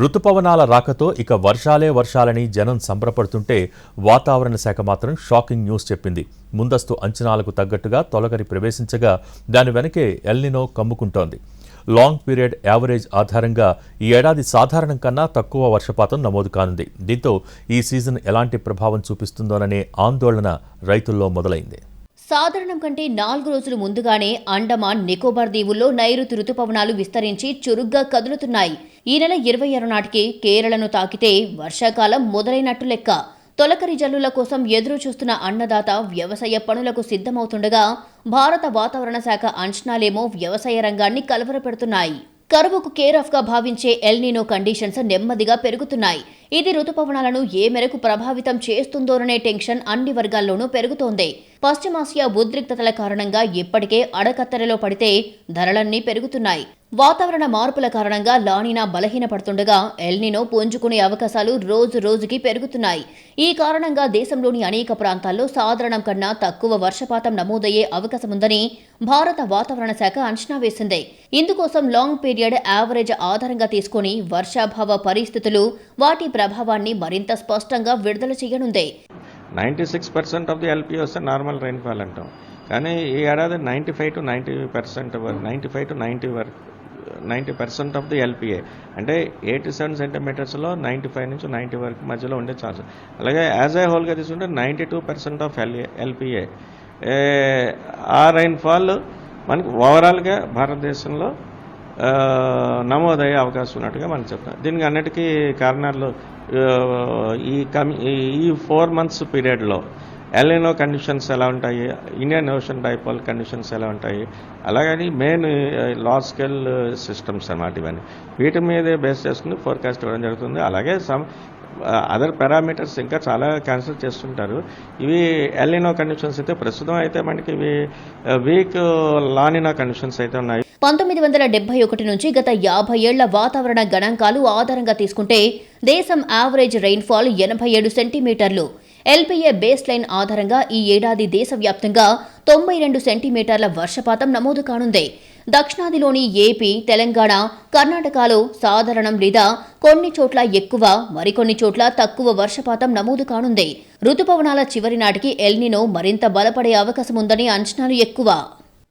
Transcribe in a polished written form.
రుతుపవనాల రాకతో ఇక వర్షాలని జనం సంబరపడుతుంటే వాతావరణ శాఖ మాత్రం షాకింగ్ న్యూస్ చెప్పింది. ముందస్తు అంచనాలకు తగ్గట్టుగా తొలకరి ప్రవేశించగా దాని వెనకే ఎల్నినో కమ్ముకుంటోంది. లాంగ్ పీరియడ్ యావరేజ్ ఆధారంగా ఈ ఏడాది సాధారణం కన్నా తక్కువ వర్షపాతం నమోదు కానుంది. దీంతో ఈ సీజన్ ఎలాంటి ప్రభావం చూపిస్తుందోననే ఆందోళన రైతుల్లో మొదలైంది. సాధారణం కంటే 4 రోజులు ముందుగానే అండమాన్ నికోబార్ దీవుల్లో నైరుతి రుతుపవనాలు విస్తరించి చురుగ్గా కదులుతున్నాయి. ఈ నెల 26 నాటికి కేరళను తాకితే వర్షాకాలం మొదలైనట్టు లెక్క. తొలకరి జల్లుల కోసం ఎదురు చూస్తున్న అన్నదాత వ్యవసాయ పనులకు సిద్ధమవుతుండగా భారత వాతావరణ శాఖ అంచనాలేమో వ్యవసాయ రంగాన్ని కలవరపెడుతున్నాయి. కరువుకు కేర్ ఆఫ్ గా భావించే ఎల్నినో కండిషన్స్ నెమ్మదిగా పెరుగుతున్నాయి. ఇది రుతుపవనాలను ఏ మేరకు ప్రభావితం చేస్తుందోననే టెన్షన్ అన్ని వర్గాల్లోనూ పెరుగుతోంది. పశ్చిమాసియా ఉద్రిక్తతల కారణంగా ఇప్పటికే అడకత్తెరలో పడితే ధరలన్నీ పెరుగుతున్నాయి. వాతావరణ మార్పుల కారణంగా లానినా బలహీనపడుతుండగా ఎల్నినో పుంజుకునే అవకాశాలు రోజు రోజుకి పెరుగుతున్నాయి. ఈ కారణంగా దేశంలోని అనేక ప్రాంతాల్లో సాధారణం కన్నా తక్కువ వర్షపాతం నమోదయ్యే అవకాశముందని భారత వాతావరణ శాఖ అంచనా వేసింది. ఇందుకోసం లాంగ్ పీరియడ్ యావరేజ్ ఆధారంగా తీసుకుని వర్షాభావ పరిస్థితులు వాటి ప్రభావాన్ని మరింత స్పష్టంగా విడుదల చేయనుంది. 96% ఆఫ్ ది ఎల్పీ వస్తే నార్మల్ రైన్ఫాల్ అంటాం, కానీ ఈ ఏడాది 95 to 90% వరకు 95 to 90% ఆఫ్ ది ఎల్పిఏ అంటే 87 సెంటీమీటర్స్లో 95 నుంచి 90 వరకు మధ్యలో ఉండే ఛాన్స్. అలాగే యాజ్ ఏ హోల్గా తీసుకుంటే 92% ఆఫ్ ఎల్పిఏ ఆ రైన్ఫాల్ మనకి ఓవరాల్గా భారతదేశంలో నమోదయ్యే అవకాశం ఉన్నట్టుగా మనం చెప్తాం. దీనికి అన్నిటికీ కారణాలు ఈ 4 months పీరియడ్లో ఎల్నినో కండిషన్స్ ఎలా ఉంటాయి, ఇండియన్ ఓషన్ డైపోల్ కండిషన్స్ ఎలా ఉంటాయి, అలాగని మెయిన్ లార్జ్ స్కేల్ సిస్టమ్స్ అన్నమాట. ఇవన్నీ వీటి మీదే బేస్ చేసుకుని ఫోర్కాస్ట్ ఇవ్వడం జరుగుతుంది. అలాగే అదర్ పారామీటర్స్ ఇంకా చాలా కన్సిడర్ చేస్తుంటారు. ఇవి ఎల్నినో కండిషన్స్ అయితే ప్రస్తుతం అయితే మనకి ఇవి వీక్ లానినో కండిషన్స్ అయితే ఉన్నాయి. 1971 నుంచి గత 50 ఏళ్ల వాతావరణ గణాంకాలు ఆధారంగా తీసుకుంటే దేశం యావరేజ్ రెయిన్ఫాల్ 87 సెంటీమీటర్లు. ఎల్పీఏ బేస్ లైన్ ఆధారంగా ఈ ఏడాది దేశవ్యాప్తంగా 92 సెంటీమీటర్ల వర్షపాతం నమోదు కానుంది. దక్షిణాదిలోని ఏపీ, తెలంగాణ, కర్ణాటకలో సాధారణం లేదా కొన్ని చోట్ల ఎక్కువ, మరికొన్ని చోట్ల తక్కువ వర్షపాతం నమోదు కానుంది. రుతుపవనాల చివరి నాటికి ఎల్నినో మరింత బలపడే అవకాశముందని అంచనాలు ఎక్కువ.